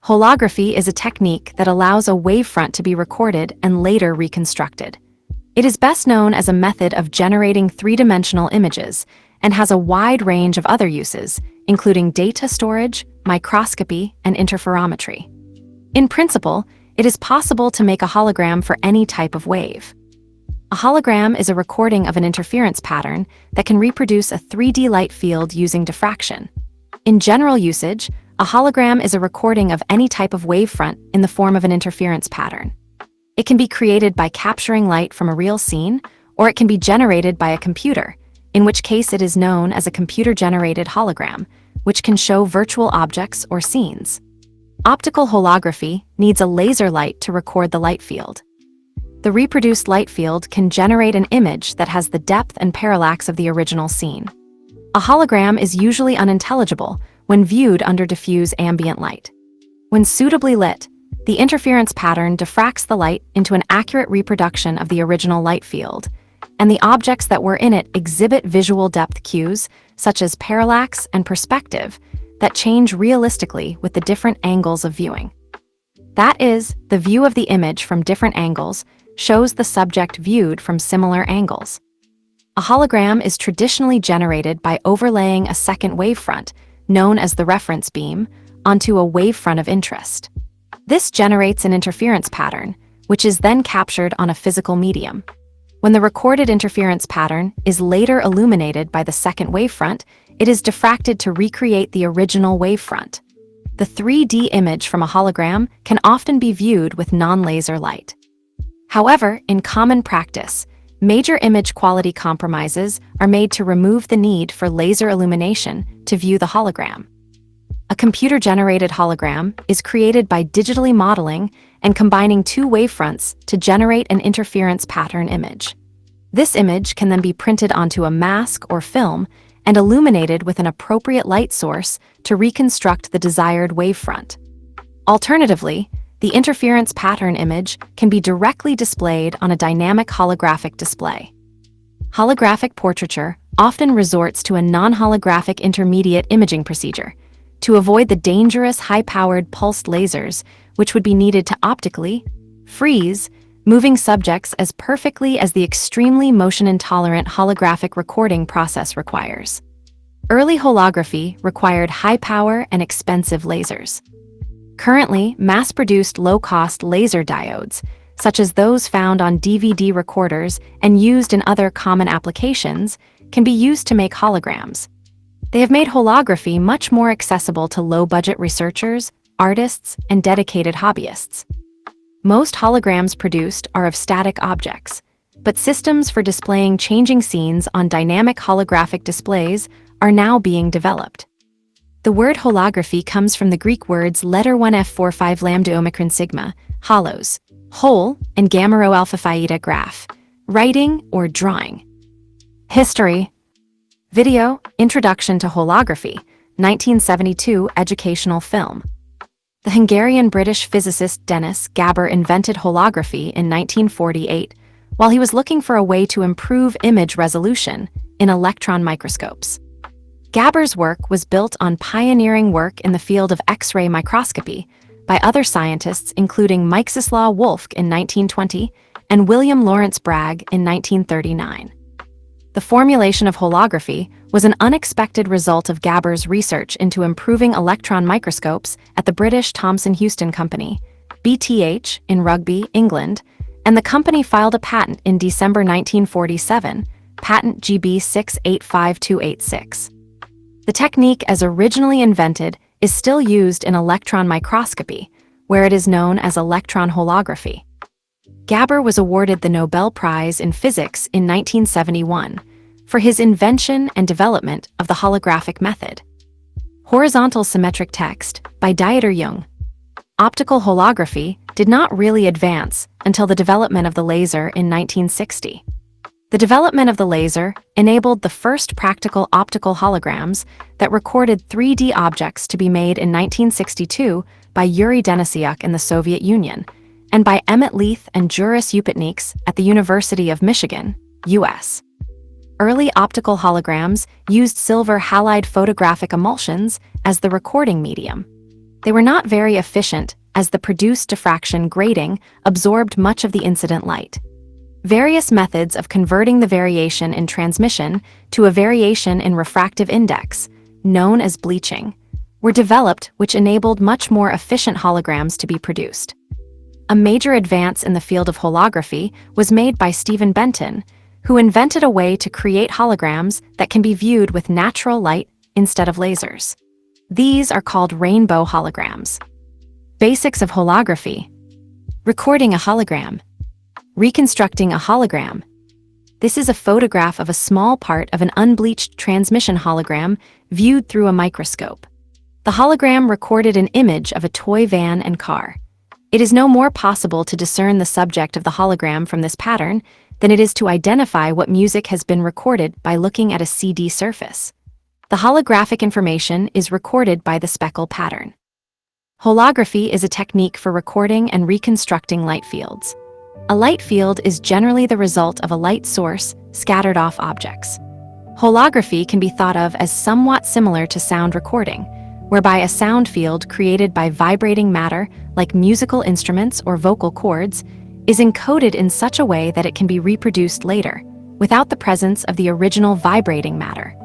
Holography is a technique that allows a wavefront to be recorded and later reconstructed. It is best known as a method of generating three-dimensional images and has a wide range of other uses, including data storage, microscopy, and interferometry. In principle, it is possible to make a hologram for any type of wave. A hologram is a recording of an interference pattern that can reproduce a 3D light field using diffraction. In general usage, a hologram is a recording of any type of wavefront in the form of an interference pattern. It can be created by capturing light from a real scene, or it can be generated by a computer, in which case it is known as a computer-generated hologram, which can show virtual objects or scenes. Optical holography needs a laser light to record the light field. The reproduced light field can generate an image that has the depth and parallax of the original scene. A hologram is usually unintelligible when viewed under diffuse ambient light. When suitably lit, the interference pattern diffracts the light into an accurate reproduction of the original light field, and the objects that were in it exhibit visual depth cues, such as parallax and perspective, that change realistically with the different angles of viewing. That is, the view of the image from different angles shows the subject viewed from similar angles. A hologram is traditionally generated by overlaying a second wavefront, known as the reference beam, onto a wavefront of interest. This generates an interference pattern, which is then captured on a physical medium. When the recorded interference pattern is later illuminated by the second wavefront, it is diffracted to recreate the original wavefront. The 3D image from a hologram can often be viewed with non-laser light. However, in common practice, major image quality compromises are made to remove the need for laser illumination to view the hologram. A computer-generated hologram is created by digitally modeling and combining two wavefronts to generate an interference pattern image. This image can then be printed onto a mask or film and illuminated with an appropriate light source to reconstruct the desired wavefront. Alternatively, the interference pattern image can be directly displayed on a dynamic holographic display. Holographic portraiture often resorts to a non-holographic intermediate imaging procedure to avoid the dangerous high-powered pulsed lasers which would be needed to optically freeze moving subjects as perfectly as the extremely motion-intolerant holographic recording process requires. Early holography required high-power and expensive lasers. Currently, mass-produced low-cost laser diodes, such as those found on DVD recorders and used in other common applications, can be used to make holograms. They have made holography much more accessible to low-budget researchers, artists, and dedicated hobbyists. Most holograms produced are of static objects, but systems for displaying changing scenes on dynamic holographic displays are now being developed. The word holography comes from the Greek words letter 1F45 lambda omicron sigma, holos, whole, and gamma rho alpha phi eta graph, writing or drawing. History. Video, Introduction to Holography, 1972 educational film. The Hungarian-British physicist Dennis Gaber invented holography in 1948 while he was looking for a way to improve image resolution in electron microscopes. Gaber's work was built on pioneering work in the field of X-ray microscopy by other scientists including Mieczyslaw Wolff in 1920 and William Lawrence Bragg in 1939. The formulation of holography was an unexpected result of Gaber's research into improving electron microscopes at the British Thomson Houston Company, BTH, in Rugby, England, and the company filed a patent in December 1947, patent GB 685286. The technique as originally invented is still used in electron microscopy, where it is known as electron holography. Gaber was awarded the Nobel Prize in Physics in 1971 for his invention and development of the holographic method. Horizontal symmetric text by Dieter Jung. Optical holography did not really advance until the development of the laser in 1960. The development of the laser enabled the first practical optical holograms that recorded 3D objects to be made in 1962 by Yuri Denisyuk in the Soviet Union and by Emmett Leith and Juris Upatnieks at the University of Michigan, U.S. Early optical holograms used silver halide photographic emulsions as the recording medium. They were not very efficient, as the produced diffraction grating absorbed much of the incident light. Various methods of converting the variation in transmission to a variation in refractive index, known as bleaching, were developed, which enabled much more efficient holograms to be produced. A major advance in the field of holography was made by Stephen Benton, who invented a way to create holograms that can be viewed with natural light instead of lasers. These are called rainbow holograms. Basics of holography: recording a hologram, reconstructing a hologram. This is a photograph of a small part of an unbleached transmission hologram viewed through a microscope. The hologram recorded an image of a toy van and car. It is no more possible to discern the subject of the hologram from this pattern than it is to identify what music has been recorded by looking at a CD surface. The holographic information is recorded by the speckle pattern. Holography is a technique for recording and reconstructing light fields. A light field is generally the result of a light source scattered off objects. Holography can be thought of as somewhat similar to sound recording, whereby a sound field created by vibrating matter, like musical instruments or vocal cords, is encoded in such a way that it can be reproduced later, without the presence of the original vibrating matter.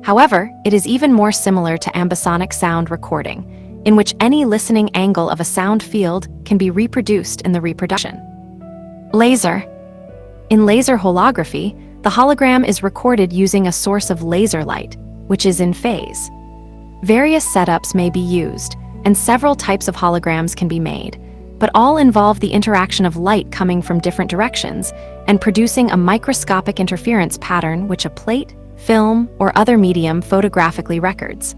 However, it is even more similar to ambisonic sound recording, in which any listening angle of a sound field can be reproduced in the reproduction. Laser. In laser holography, the hologram is recorded using a source of laser light, which is in phase. Various setups may be used, and several types of holograms can be made, but all involve the interaction of light coming from different directions and producing a microscopic interference pattern which a plate, film, or other medium photographically records.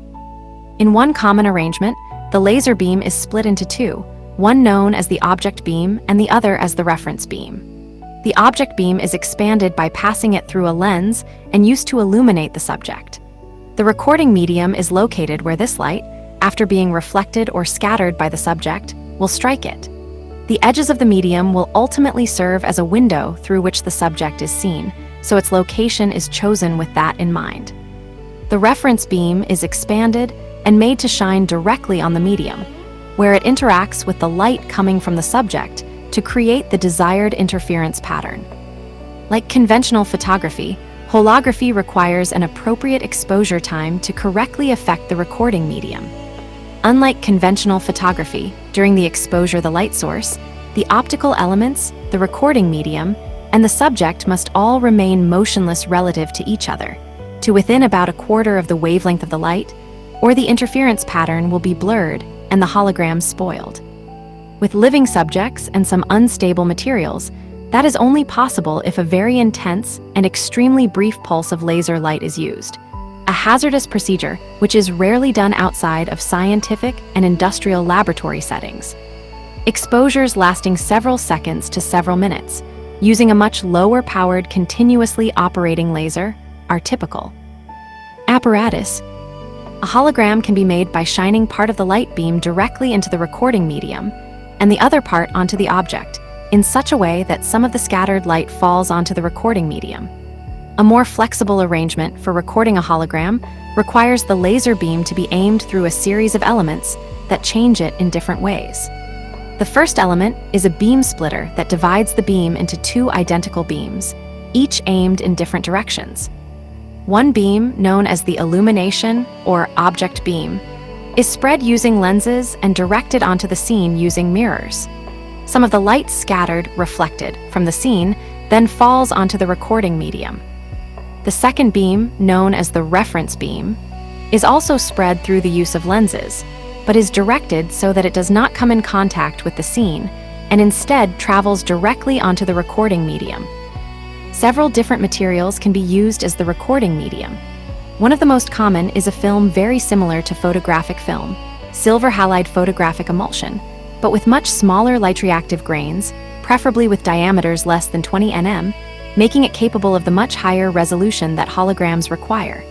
In one common arrangement, the laser beam is split into two, one known as the object beam and the other as the reference beam. The object beam is expanded by passing it through a lens and used to illuminate the subject. The recording medium is located where this light, after being reflected or scattered by the subject, will strike it. The edges of the medium will ultimately serve as a window through which the subject is seen, so its location is chosen with that in mind. The reference beam is expanded and made to shine directly on the medium, where it interacts with the light coming from the subject to create the desired interference pattern. Like conventional photography, holography requires an appropriate exposure time to correctly affect the recording medium. Unlike conventional photography, during the exposure of the light source, the optical elements, the recording medium, and the subject must all remain motionless relative to each other, to within about a quarter of the wavelength of the light, or the interference pattern will be blurred and the hologram spoiled. With living subjects and some unstable materials, that is only possible if a very intense and extremely brief pulse of laser light is used, a hazardous procedure which is rarely done outside of scientific and industrial laboratory settings. Exposures lasting several seconds to several minutes, using a much lower-powered continuously operating laser, are typical. Apparatus. A hologram can be made by shining part of the light beam directly into the recording medium and the other part onto the object, in such a way that some of the scattered light falls onto the recording medium. A more flexible arrangement for recording a hologram requires the laser beam to be aimed through a series of elements that change it in different ways. The first element is a beam splitter that divides the beam into two identical beams, each aimed in different directions. One beam, known as the illumination or object beam, is spread using lenses and directed onto the scene using mirrors. Some of the light scattered, reflected, from the scene then falls onto the recording medium. The second beam, known as the reference beam, is also spread through the use of lenses, but is directed so that it does not come in contact with the scene and instead travels directly onto the recording medium. Several different materials can be used as the recording medium. One of the most common is a film very similar to photographic film, silver halide photographic emulsion, but with much smaller light-reactive grains, preferably with diameters less than 20 nm, making it capable of the much higher resolution that holograms require.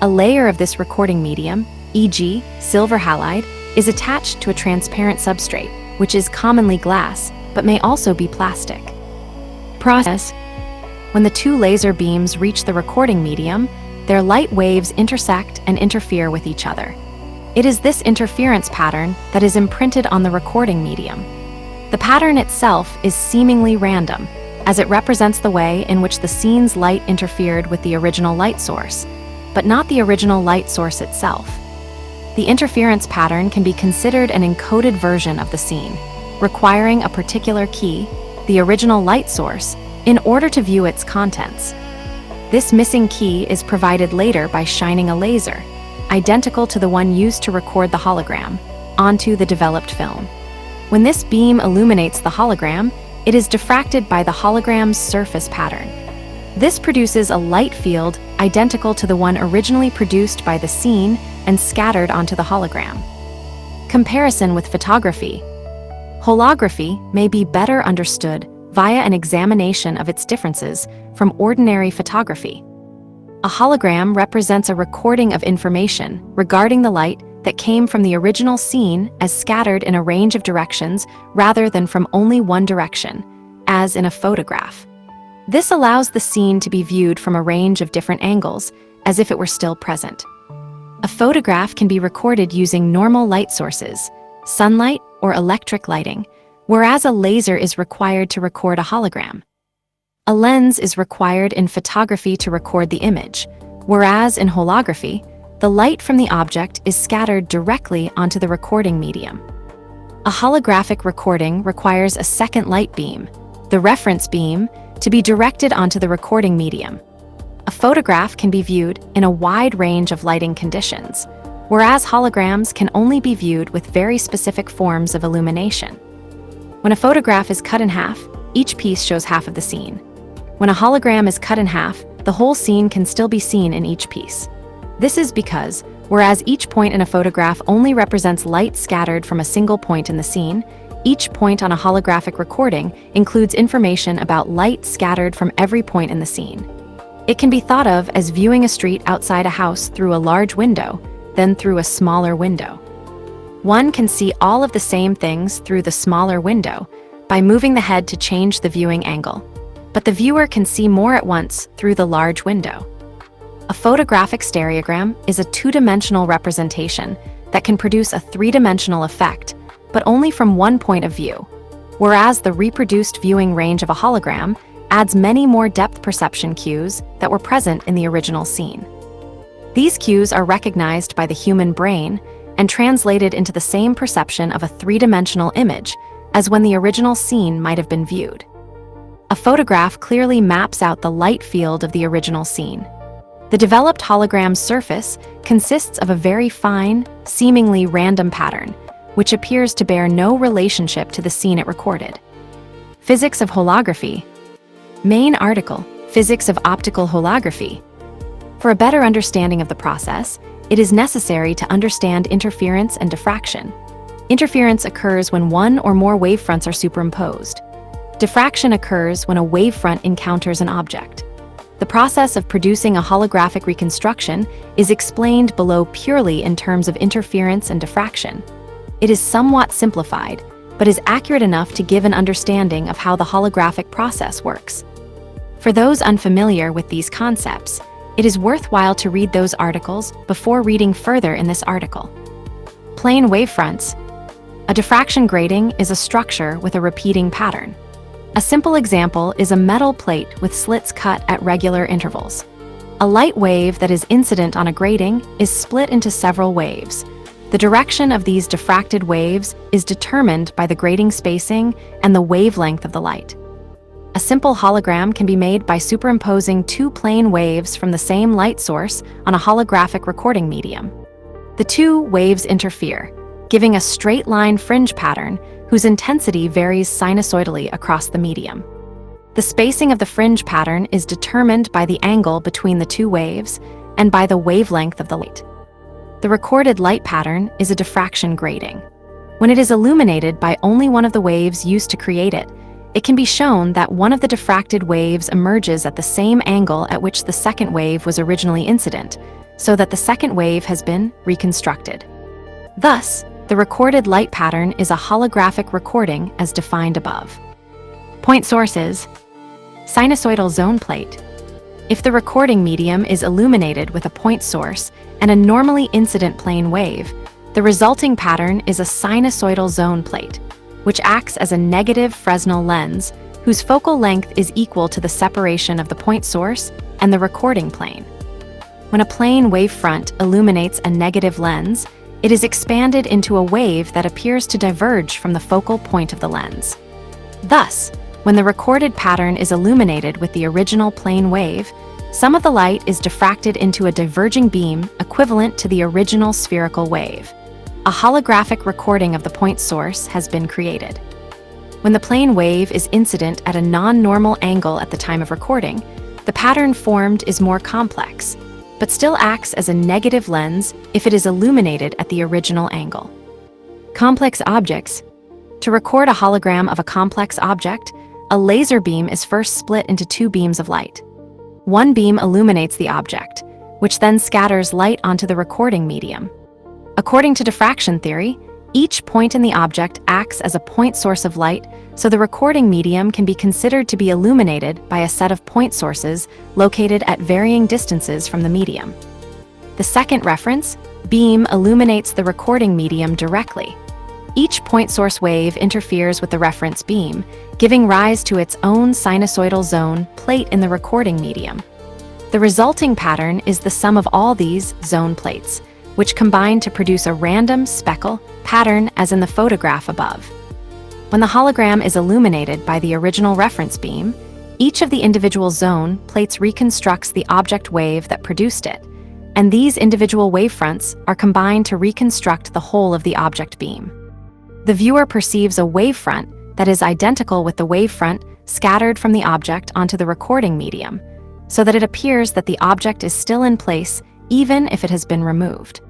A layer of this recording medium, e.g., silver halide, is attached to a transparent substrate, which is commonly glass, but may also be plastic. Process. When the two laser beams reach the recording medium, their light waves intersect and interfere with each other. It is this interference pattern that is imprinted on the recording medium. The pattern itself is seemingly random, as it represents the way in which the scene's light interfered with the original light source, but not the original light source itself. The interference pattern can be considered an encoded version of the scene, requiring a particular key, the original light source, in order to view its contents. This missing key is provided later by shining a laser, identical to the one used to record the hologram, onto the developed film. When this beam illuminates the hologram, it is diffracted by the hologram's surface pattern. This produces a light field identical to the one originally produced by the scene and scattered onto the hologram. Comparison with photography. Holography may be better understood via an examination of its differences from ordinary photography. A hologram represents a recording of information regarding the light that came from the original scene as scattered in a range of directions rather than from only one direction, as in a photograph. This allows the scene to be viewed from a range of different angles, as if it were still present. A photograph can be recorded using normal light sources, sunlight or electric lighting, whereas a laser is required to record a hologram. A lens is required in photography to record the image, whereas in holography, the light from the object is scattered directly onto the recording medium. A holographic recording requires a second light beam, the reference beam, to be directed onto the recording medium. A photograph can be viewed in a wide range of lighting conditions, whereas holograms can only be viewed with very specific forms of illumination. When a photograph is cut in half, each piece shows half of the scene. When a hologram is cut in half, the whole scene can still be seen in each piece. This is because, whereas each point in a photograph only represents light scattered from a single point in the scene, each point on a holographic recording includes information about light scattered from every point in the scene. It can be thought of as viewing a street outside a house through a large window, then through a smaller window. One can see all of the same things through the smaller window by moving the head to change the viewing angle, but the viewer can see more at once through the large window. A photographic stereogram is a two-dimensional representation that can produce a three-dimensional effect, but only from one point of view, whereas the reproduced viewing range of a hologram adds many more depth perception cues that were present in the original scene. These cues are recognized by the human brain and translated into the same perception of a three-dimensional image as when the original scene might have been viewed. A photograph clearly maps out the light field of the original scene. The developed hologram's surface consists of a very fine, seemingly random pattern, which appears to bear no relationship to the scene it recorded. Physics of holography. Main article, Physics of optical holography. For a better understanding of the process, it is necessary to understand interference and diffraction. Interference occurs when one or more wavefronts are superimposed. Diffraction occurs when a wavefront encounters an object. The process of producing a holographic reconstruction is explained below purely in terms of interference and diffraction. It is somewhat simplified, but is accurate enough to give an understanding of how the holographic process works. For those unfamiliar with these concepts, it is worthwhile to read those articles before reading further in this article. Plane wavefronts. A diffraction grating is a structure with a repeating pattern. A simple example is a metal plate with slits cut at regular intervals. A light wave that is incident on a grating is split into several waves. The direction of these diffracted waves is determined by the grating spacing and the wavelength of the light. A simple hologram can be made by superimposing two plane waves from the same light source on a holographic recording medium. The two waves interfere, giving a straight-line fringe pattern whose intensity varies sinusoidally across the medium. The spacing of the fringe pattern is determined by the angle between the two waves and by the wavelength of the light. The recorded light pattern is a diffraction grating. When it is illuminated by only one of the waves used to create it, it can be shown that one of the diffracted waves emerges at the same angle at which the second wave was originally incident, so that the second wave has been reconstructed. Thus, the recorded light pattern is a holographic recording as defined above. Point sources. Sinusoidal zone plate. If the recording medium is illuminated with a point source and a normally incident plane wave, The resulting pattern is a sinusoidal zone plate, which acts as a negative Fresnel lens whose focal length is equal to the separation of the point source and the recording plane. When a plane wavefront illuminates a negative lens, it is expanded into a wave that appears to diverge from the focal point of the lens. Thus, when the recorded pattern is illuminated with the original plane wave, some of the light is diffracted into a diverging beam equivalent to the original spherical wave. A holographic recording of the point source has been created. When the plane wave is incident at a non-normal angle at the time of recording, the pattern formed is more complex, but still acts as a negative lens if it is illuminated at the original angle. Complex objects. To record a hologram of a complex object, a laser beam is first split into two beams of light. One beam illuminates the object, which then scatters light onto the recording medium. According to diffraction theory, each point in the object acts as a point source of light, so the recording medium can be considered to be illuminated by a set of point sources located at varying distances from the medium. The second reference, beam, illuminates the recording medium directly. Each point source wave interferes with the reference beam, giving rise to its own sinusoidal zone plate in the recording medium. The resulting pattern is the sum of all these zone plates, which combine to produce a random speckle pattern as in the photograph above. When the hologram is illuminated by the original reference beam, each of the individual zone plates reconstructs the object wave that produced it, and these individual wavefronts are combined to reconstruct the whole of the object beam. The viewer perceives a wavefront that is identical with the wavefront scattered from the object onto the recording medium, so that it appears that the object is still in place even if it has been removed.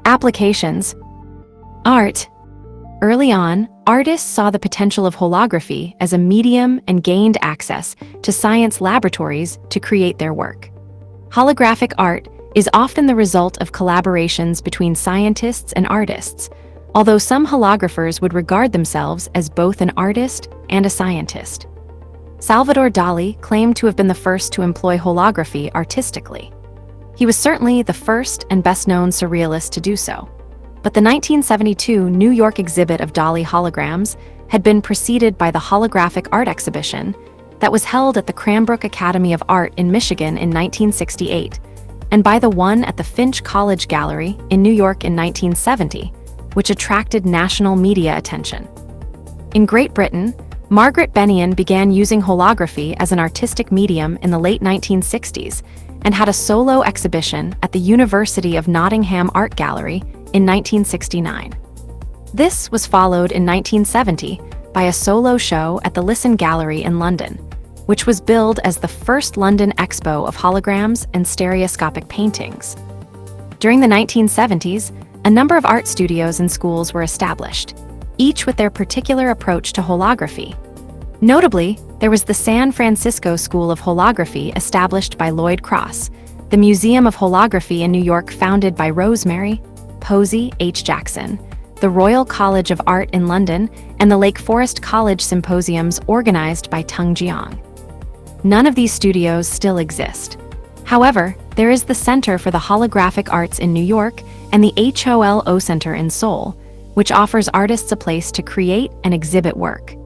Applications. Art. Early on, artists saw the potential of holography as a medium and gained access to science laboratories to create their work. Holographic art is often the result of collaborations between scientists and artists, although some holographers would regard themselves as both an artist and a scientist. Salvador Dali claimed to have been the first to employ holography artistically. He was certainly the first and best-known surrealist to do so. But the 1972 New York exhibit of Dali holograms had been preceded by the holographic art exhibition that was held at the Cranbrook Academy of Art in Michigan in 1968, and by the one at the Finch College Gallery in New York in 1970, which attracted national media attention. In Great Britain, Margaret Bennion began using holography as an artistic medium in the late 1960s and had a solo exhibition at the University of Nottingham Art Gallery in 1969. This was followed in 1970 by a solo show at the Lisson Gallery in London, which was billed as the first London Expo of holograms and stereoscopic paintings. During the 1970s, a number of art studios and schools were established, each with their particular approach to holography. Notably, there was the San Francisco School of Holography established by Lloyd Cross, the Museum of Holography in New York founded by Rosemary Posey H. Jackson, the Royal College of Art in London, and the Lake Forest College Symposiums organized by Tung Jiang. None of these studios still exist. However, there is the Center for the Holographic Arts in New York and the HOLO Center in Seoul, which offers artists a place to create and exhibit work.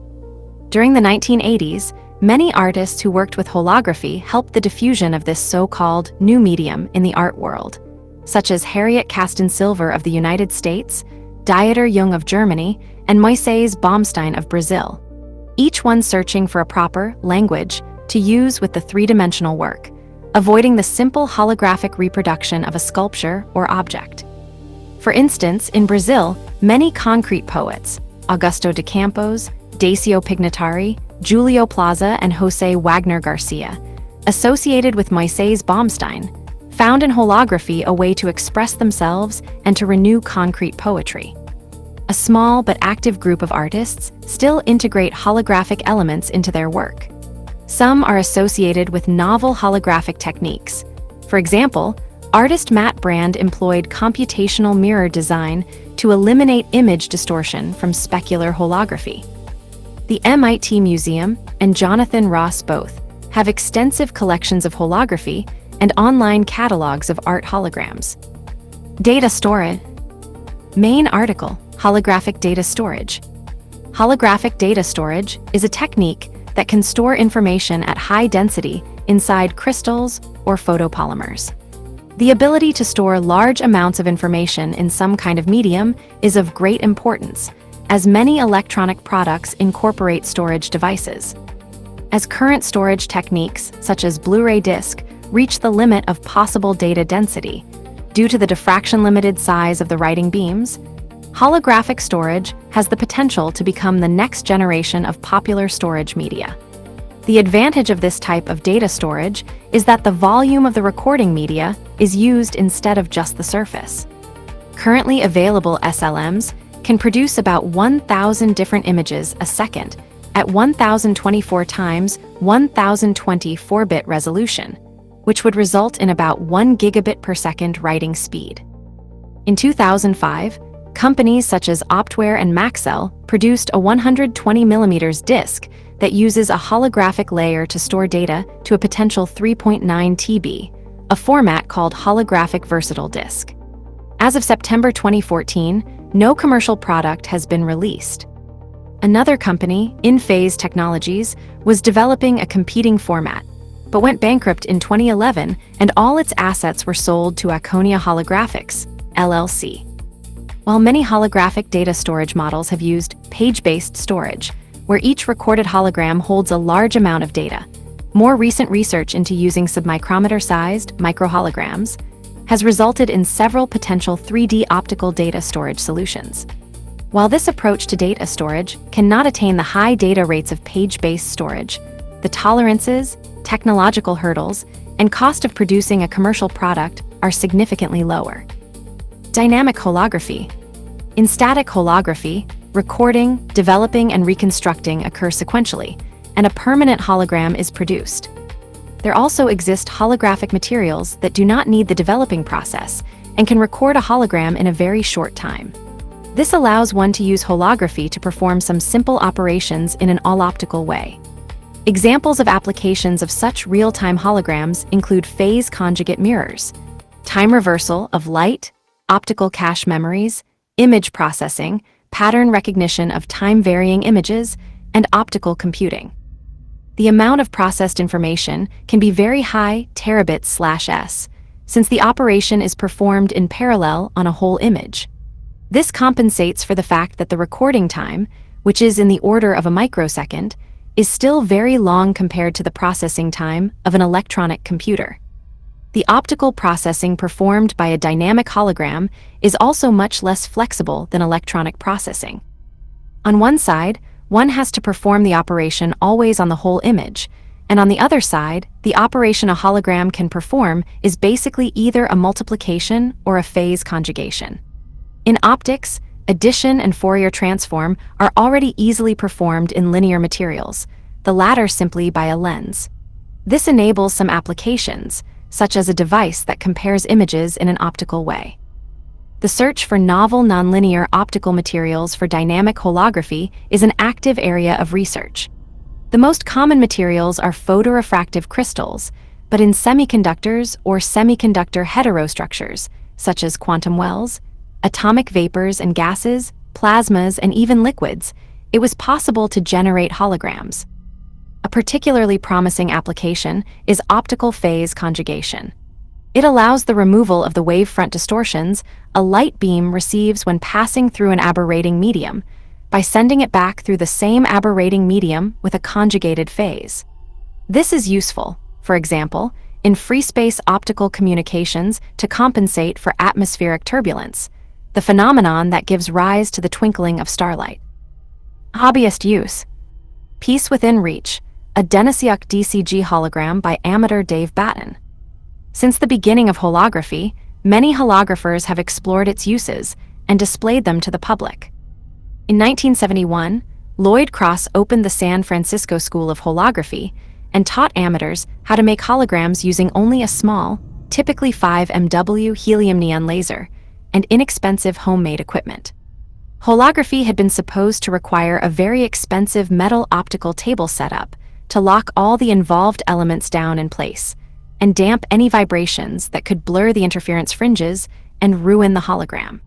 During the 1980s, many artists who worked with holography helped the diffusion of this so-called new medium in the art world, such as Harriet Caston Silver of the United States, Dieter Jung of Germany, and Moises Baumstein of Brazil, each one searching for a proper language to use with the three-dimensional work, avoiding the simple holographic reproduction of a sculpture or object. For instance, in Brazil, many concrete poets, Augusto de Campos, Dacio Pignatari, Julio Plaza, and José Wagner Garcia, associated with Moises Baumstein, found in holography a way to express themselves and to renew concrete poetry. A small but active group of artists still integrate holographic elements into their work. Some are associated with novel holographic techniques. For example, artist Matt Brand employed computational mirror design to eliminate image distortion from specular holography. The MIT Museum and Jonathan Ross both have extensive collections of holography and online catalogs of art holograms. Data storage. Main article: holographic data storage. Holographic data storage is a technique that can store information at high density inside crystals or photopolymers. The ability to store large amounts of information in some kind of medium is of great importance, as many electronic products incorporate storage devices. As current storage techniques, such as Blu-ray disc, reach the limit of possible data density, due to the diffraction-limited size of the writing beams, holographic storage has the potential to become the next generation of popular storage media. The advantage of this type of data storage is that the volume of the recording media is used instead of just the surface. Currently available SLMs can produce about 1,000 different images a second at 1024 times 1024-bit resolution, which would result in about 1 gigabit per second writing speed. In 2005, companies such as Optware and Maxell produced a 120mm disc that uses a holographic layer to store data to a potential 3.9 TB, a format called holographic versatile disk. As of September 2014, no commercial product has been released. Another company, InPhase Technologies, was developing a competing format, but went bankrupt in 2011 and all its assets were sold to Aconia Holographics, LLC. While many holographic data storage models have used page-based storage, where each recorded hologram holds a large amount of data, more recent research into using submicrometer-sized microholograms has resulted in several potential 3D optical data storage solutions. While this approach to data storage cannot attain the high data rates of page-based storage, the tolerances, technological hurdles, and cost of producing a commercial product are significantly lower. Dynamic holography. In static holography, recording, developing, and reconstructing occur sequentially, and a permanent hologram is produced. There also exist holographic materials that do not need the developing process and can record a hologram in a very short time. This allows one to use holography to perform some simple operations in an all-optical way. Examples of applications of such real-time holograms include phase conjugate mirrors, time reversal of light, optical cache memories, image processing, pattern recognition of time-varying images, and optical computing. The amount of processed information can be very high, terabits/s, since the operation is performed in parallel on a whole image. This compensates for the fact that the recording time, which is in the order of a microsecond, is still very long compared to the processing time of an electronic computer. The optical processing performed by a dynamic hologram is also much less flexible than electronic processing. On one side, one has to perform the operation always on the whole image, and on the other side, the operation a hologram can perform is basically either a multiplication or a phase conjugation. In optics, addition and Fourier transform are already easily performed in linear materials, the latter simply by a lens. This enables some applications, such as a device that compares images in an optical way. The search for novel nonlinear optical materials for dynamic holography is an active area of research. The most common materials are photorefractive crystals, but in semiconductors or semiconductor heterostructures, such as quantum wells, atomic vapors and gases, plasmas, and even liquids, it was possible to generate holograms. A particularly promising application is optical phase conjugation. It allows the removal of the wavefront distortions a light beam receives when passing through an aberrating medium, by sending it back through the same aberrating medium with a conjugated phase. This is useful, for example, in free space optical communications to compensate for atmospheric turbulence, the phenomenon that gives rise to the twinkling of starlight. Hobbyist use. Piece Within Reach, a Denisiuk DCG hologram by amateur Dave Batten. Since the beginning of holography, many holographers have explored its uses and displayed them to the public. In 1971, Lloyd Cross opened the San Francisco School of Holography and taught amateurs how to make holograms using only a small, typically 5 MW helium neon laser, and inexpensive homemade equipment. Holography had been supposed to require a very expensive metal optical table setup to lock all the involved elements down in place, and damp any vibrations that could blur the interference fringes and ruin the hologram.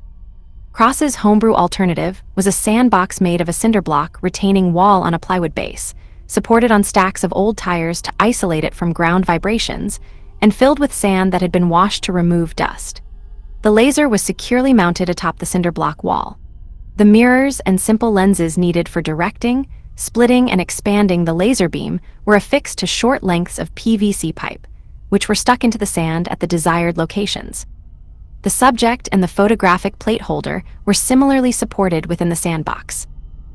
Cross's homebrew alternative was a sandbox made of a cinder block retaining wall on a plywood base, supported on stacks of old tires to isolate it from ground vibrations, and filled with sand that had been washed to remove dust. The laser was securely mounted atop the cinder block wall. The mirrors and simple lenses needed for directing, splitting, and expanding the laser beam were affixed to short lengths of PVC pipe, which were stuck into the sand at the desired locations. The subject and the photographic plate holder were similarly supported within the sandbox.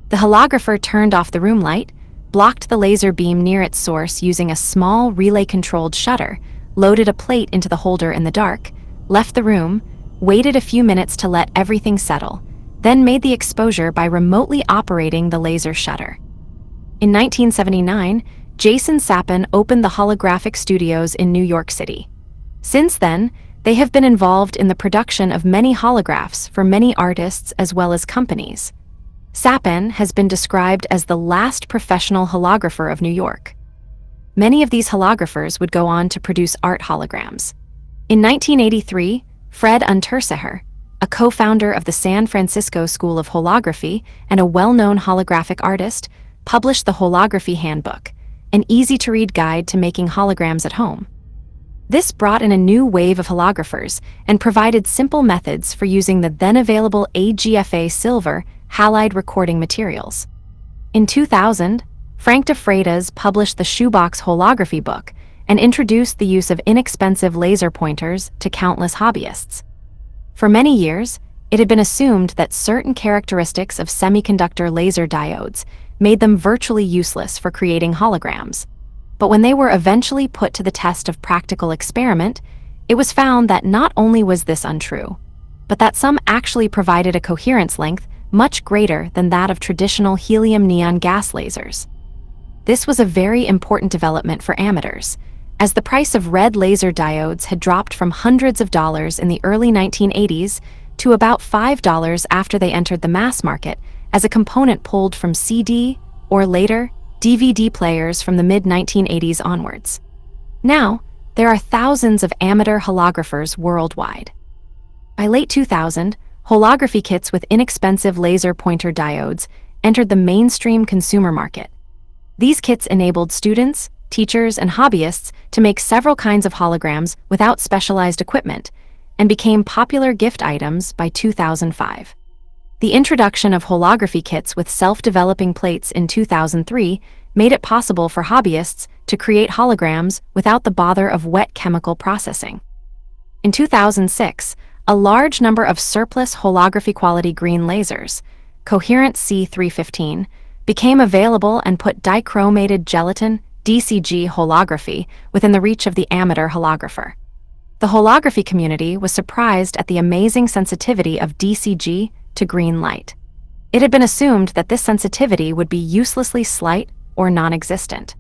The holographer turned off the room light, blocked the laser beam near its source using a small relay-controlled shutter, loaded a plate into the holder in the dark, left the room, waited a few minutes to let everything settle, then made the exposure by remotely operating the laser shutter. In 1979, Jason Sapin opened the holographic studios in New York City. Since then, they have been involved in the production of many holographs for many artists as well as companies. Sapin has been described as the last professional holographer of New York. Many of these holographers would go on to produce art holograms. In 1983, Fred Unterseher, a co-founder of the San Francisco School of Holography and a well-known holographic artist, published the Holography Handbook, an easy-to-read guide to making holograms at home. This brought in a new wave of holographers and provided simple methods for using the then-available AGFA silver halide recording materials. In 2000, Frank de Freitas published the Shoebox Holography book and introduced the use of inexpensive laser pointers to countless hobbyists. For many years, it had been assumed that certain characteristics of semiconductor laser diodes made them virtually useless for creating holograms. But when they were eventually put to the test of practical experiment, it was found that not only was this untrue, but that some actually provided a coherence length much greater than that of traditional helium-neon gas lasers. This was a very important development for amateurs, as the price of red laser diodes had dropped from hundreds of dollars in the early 1980s to about $5 after they entered the mass market as a component pulled from CD, or later, DVD players from the mid-1980s onwards. Now, there are thousands of amateur holographers worldwide. By late 2000, holography kits with inexpensive laser pointer diodes entered the mainstream consumer market. These kits enabled students, teachers, and hobbyists to make several kinds of holograms without specialized equipment, and became popular gift items by 2005. The introduction of holography kits with self-developing plates in 2003 made it possible for hobbyists to create holograms without the bother of wet chemical processing. In 2006, a large number of surplus holography-quality green lasers, coherent C315, became available and put dichromated gelatin (DCG) holography within the reach of the amateur holographer. The holography community was surprised at the amazing sensitivity of DCG to green light. It had been assumed that this sensitivity would be uselessly slight or non-existent.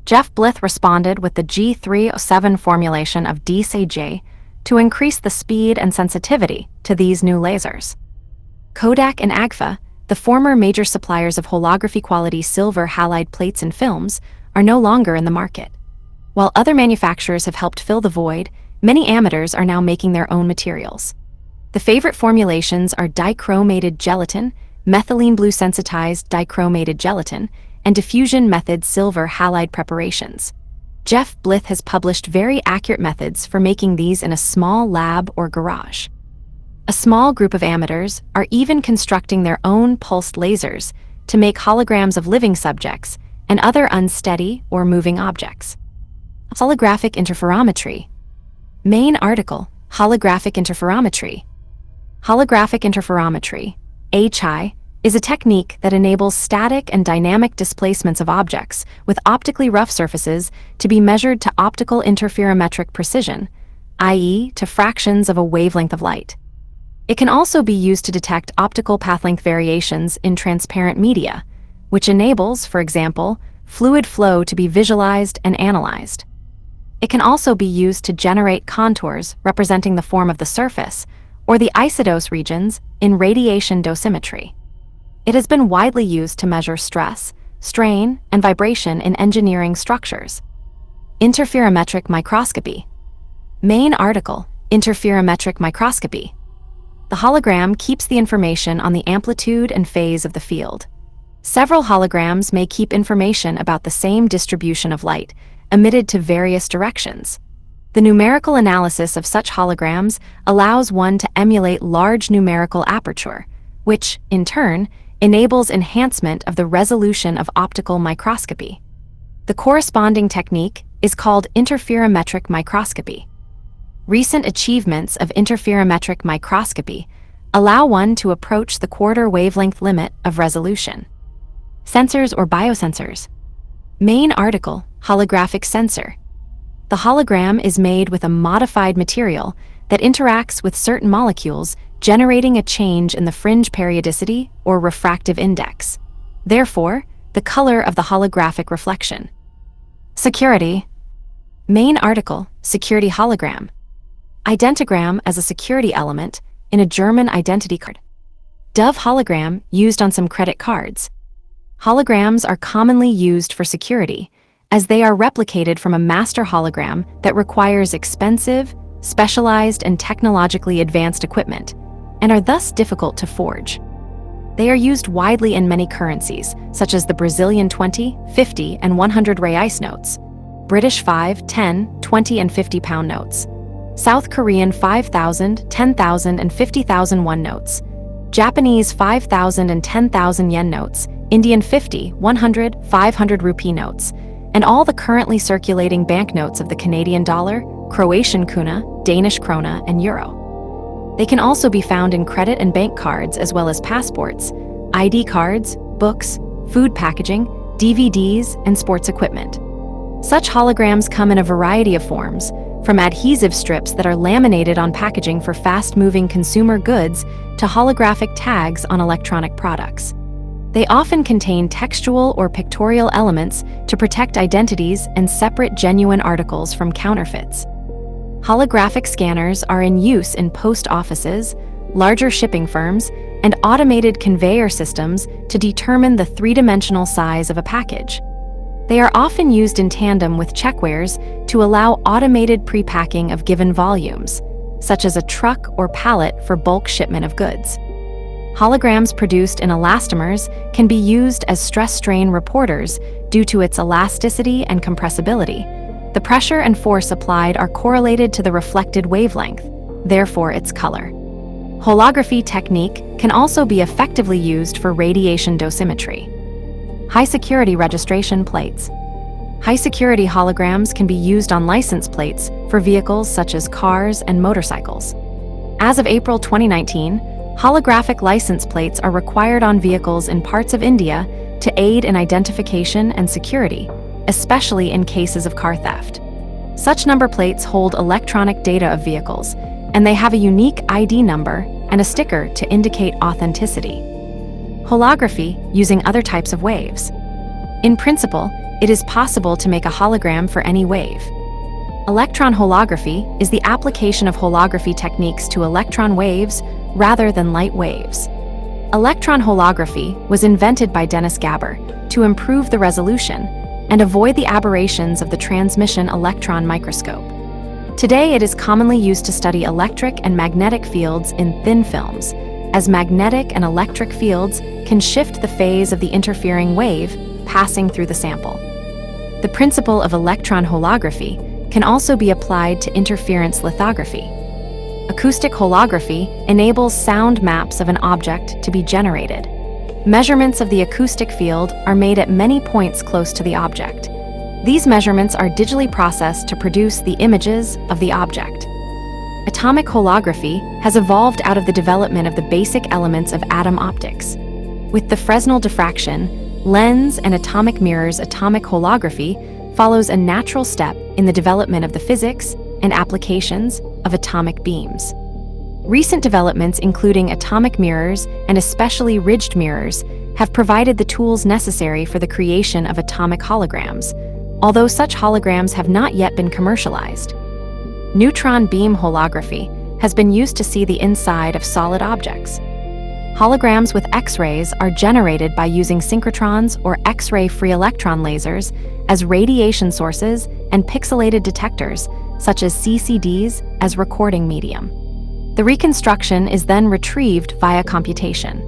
Jeff Blith responded with the G307 formulation of DCG to increase the speed and sensitivity to these new lasers. Kodak and Agfa, the former major suppliers of holography-quality silver halide plates and films, are no longer in the market. While other manufacturers have helped fill the void, many amateurs are now making their own materials. The favorite formulations are dichromated gelatin, methylene blue sensitized dichromated gelatin, and diffusion method silver halide preparations. Jeff Blith has published very accurate methods for making these in a small lab or garage. A small group of amateurs are even constructing their own pulsed lasers to make holograms of living subjects and other unsteady or moving objects. Holographic interferometry. Main article: Holographic interferometry. Holographic interferometry, HI, is a technique that enables static and dynamic displacements of objects with optically rough surfaces to be measured to optical interferometric precision, i.e., to fractions of a wavelength of light. It can also be used to detect optical pathlength variations in transparent media, which enables, for example, fluid flow to be visualized and analyzed. It can also be used to generate contours representing the form of the surface, or the isodose regions in radiation dosimetry. It has been widely used to measure stress, strain, and vibration in engineering structures. Interferometric microscopy. Main article: Interferometric microscopy. The hologram keeps the information on the amplitude and phase of the field. Several holograms may keep information about the same distribution of light, emitted to various directions. The numerical analysis of such holograms allows one to emulate large numerical aperture, which, in turn, enables enhancement of the resolution of optical microscopy. The corresponding technique is called interferometric microscopy. Recent achievements of interferometric microscopy allow one to approach the quarter wavelength limit of resolution. Sensors or biosensors. Main article, holographic sensor. The hologram is made with a modified material that interacts with certain molecules, generating a change in the fringe periodicity or refractive index. Therefore, the color of the holographic reflection. Security. Main article, security hologram. Identigram as a security element in a German identity card. Dove hologram used on some credit cards. Holograms are commonly used for security, as they are replicated from a master hologram that requires expensive, specialized, and technologically advanced equipment, and are thus difficult to forge. They are used widely in many currencies, such as the Brazilian 20, 50, and 100 reais notes, British 5, 10, 20, and 50 pound notes, South Korean 5,000, 10,000, and 50,000 won notes, Japanese 5,000 and 10,000 yen notes, Indian 50, 100, 500 rupee notes, and all the currently circulating banknotes of the Canadian dollar, Croatian kuna, Danish krona, and euro. They can also be found in credit and bank cards as well as passports, ID cards, books, food packaging, DVDs, and sports equipment. Such holograms come in a variety of forms, from adhesive strips that are laminated on packaging for fast-moving consumer goods to holographic tags on electronic products. They often contain textual or pictorial elements to protect identities and separate genuine articles from counterfeits. Holographic scanners are in use in post offices, larger shipping firms, and automated conveyor systems to determine the three-dimensional size of a package. They are often used in tandem with checkwares to allow automated pre-packing of given volumes, such as a truck or pallet for bulk shipment of goods. Holograms produced in elastomers can be used as stress-strain reporters due to its elasticity and compressibility. The pressure and force applied are correlated to the reflected wavelength, therefore its color. Holography technique can also be effectively used for radiation dosimetry. High-security registration plates. High-security holograms can be used on license plates for vehicles such as cars and motorcycles. As of April 2019, holographic license plates are required on vehicles in parts of India to aid in identification and security, especially in cases of car theft. Such number plates hold electronic data of vehicles, and they have a unique ID number and a sticker to indicate authenticity. Holography using other types of waves. In principle, it is possible to make a hologram for any wave. Electron holography is the application of holography techniques to electron waves rather than light waves. Electron holography was invented by Dennis Gaber to improve the resolution and avoid the aberrations of the transmission electron microscope. Today, it is commonly used to study electric and magnetic fields in thin films, as magnetic and electric fields can shift the phase of the interfering wave passing through the sample. The principle of electron holography can also be applied to interference lithography. Acoustic holography enables sound maps of an object to be generated. Measurements of the acoustic field are made at many points close to the object. These measurements are digitally processed to produce the images of the object. Atomic holography has evolved out of the development of the basic elements of atom optics. With the Fresnel diffraction, lens and atomic mirrors, atomic holography follows a natural step in the development of the physics and applications of atomic beams. Recent developments, including atomic mirrors and especially ridged mirrors, have provided the tools necessary for the creation of atomic holograms, although such holograms have not yet been commercialized. Neutron beam holography has been used to see the inside of solid objects. Holograms with X-rays are generated by using synchrotrons or X-ray free electron lasers as radiation sources and pixelated detectors, such as CCDs, as recording medium. The reconstruction is then retrieved via computation.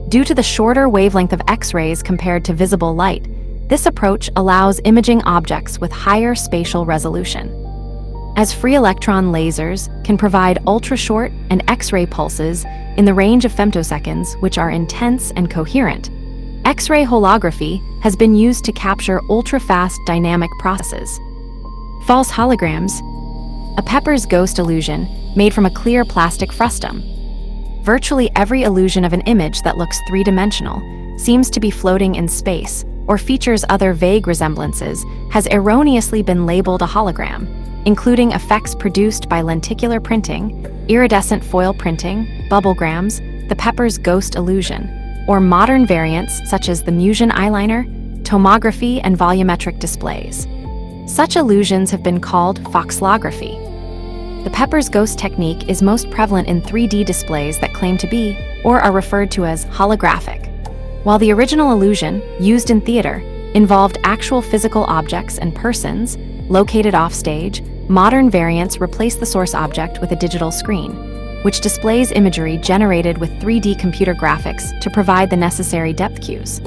Due to the shorter wavelength of X-rays compared to visible light, this approach allows imaging objects with higher spatial resolution. As free electron lasers can provide ultra-short and X-ray pulses in the range of femtoseconds, which are intense and coherent, X-ray holography has been used to capture ultra-fast dynamic processes. False holograms, a Pepper's ghost illusion made from a clear plastic frustum. Virtually every illusion of an image that looks three-dimensional, seems to be floating in space, or features other vague resemblances, has erroneously been labeled a hologram, including effects produced by lenticular printing, iridescent foil printing, bubblegrams, the Pepper's ghost illusion, or modern variants such as the Musion eyeliner, tomography, and volumetric displays. Such illusions have been called foxlography. The Pepper's ghost technique is most prevalent in 3D displays that claim to be, or are referred to as, holographic. While the original illusion, used in theater, involved actual physical objects and persons located offstage, modern variants replace the source object with a digital screen, which displays imagery generated with 3D computer graphics to provide the necessary depth cues.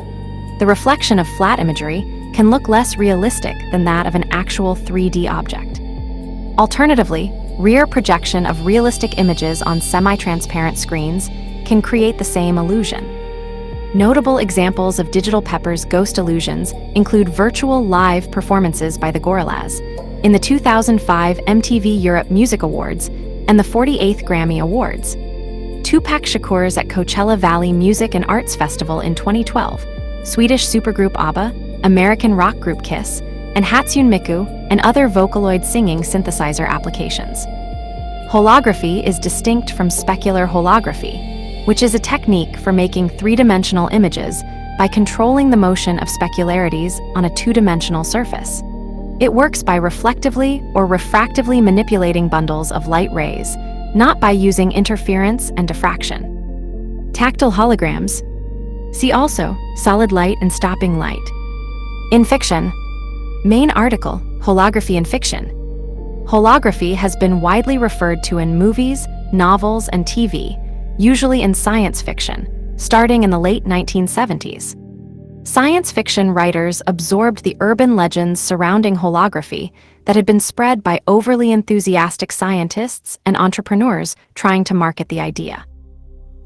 The reflection of flat imagery can look less realistic than that of an actual 3D object. Alternatively, rear projection of realistic images on semi-transparent screens can create the same illusion. Notable examples of digital Pepper's ghost illusions include virtual live performances by the Gorillaz in the 2005 MTV Europe Music Awards and the 48th Grammy Awards, Tupac Shakur's at Coachella Valley Music and Arts Festival in 2012, Swedish supergroup ABBA, American rock group Kiss, and Hatsune Miku and other Vocaloid singing synthesizer applications. Holography is distinct from specular holography, which is a technique for making three-dimensional images by controlling the motion of specularities on a two-dimensional surface. It works by reflectively or refractively manipulating bundles of light rays, not by using interference and diffraction. Tactile holograms. See also, solid light and stopping light. In fiction. Main article, Holography in Fiction. Holography has been widely referred to in movies, novels, and TV, usually in science fiction, starting in the late 1970s. Science fiction writers absorbed the urban legends surrounding holography that had been spread by overly enthusiastic scientists and entrepreneurs trying to market the idea.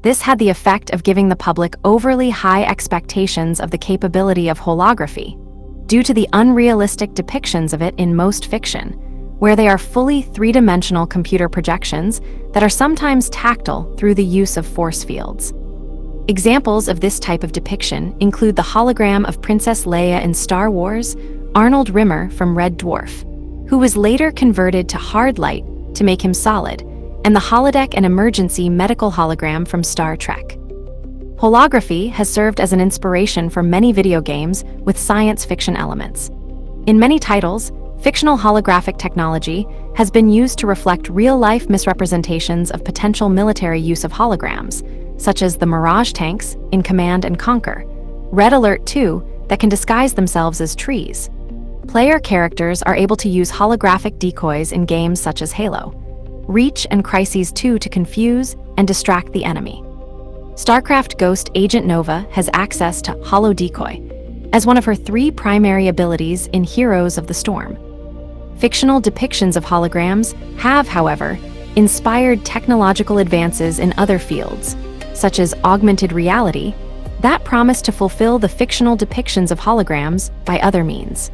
This had the effect of giving the public overly high expectations of the capability of holography, due to the unrealistic depictions of it in most fiction, where they are fully three-dimensional computer projections that are sometimes tactile through the use of force fields. Examples of this type of depiction include the hologram of Princess Leia in Star Wars, Arnold Rimmer from Red Dwarf, who was later converted to hard light to make him solid, and the holodeck and emergency medical hologram from Star Trek. Holography has served as an inspiration for many video games with science fiction elements. In many titles, fictional holographic technology has been used to reflect real-life misrepresentations of potential military use of holograms, such as the Mirage tanks in Command & Conquer, Red Alert 2 that can disguise themselves as trees. Player characters are able to use holographic decoys in games such as Halo, Reach, and Crysis 2 to confuse and distract the enemy. StarCraft Ghost Agent Nova has access to Holo Decoy as one of her 3 primary abilities in Heroes of the Storm. Fictional depictions of holograms have, however, inspired technological advances in other fields, such as augmented reality, that promise to fulfill the fictional depictions of holograms by other means.